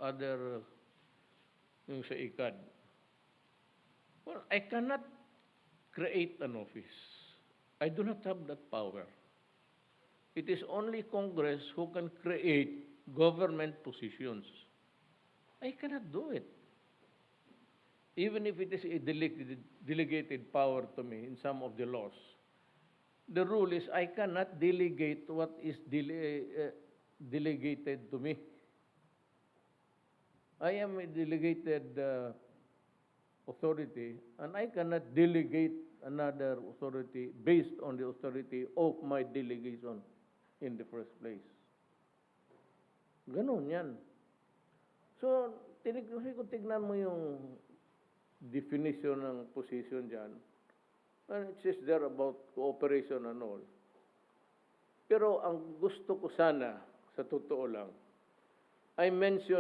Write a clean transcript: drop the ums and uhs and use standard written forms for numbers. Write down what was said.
other, yung sa ICAD. Well, I cannot create an office. I do not have that power. It is only Congress who can create government positions. I cannot do it. Even if it is a delegated power to me in some of the laws. The rule is I cannot delegate what is delegated to me. I am a delegated authority, and I cannot delegate another authority based on the authority of my delegation in the first place. Ganun yan. So, kung tignan mo yung definition ng position dyan, and it says there about cooperation and all. Pero ang gusto ko sana, sa totoo lang, I mention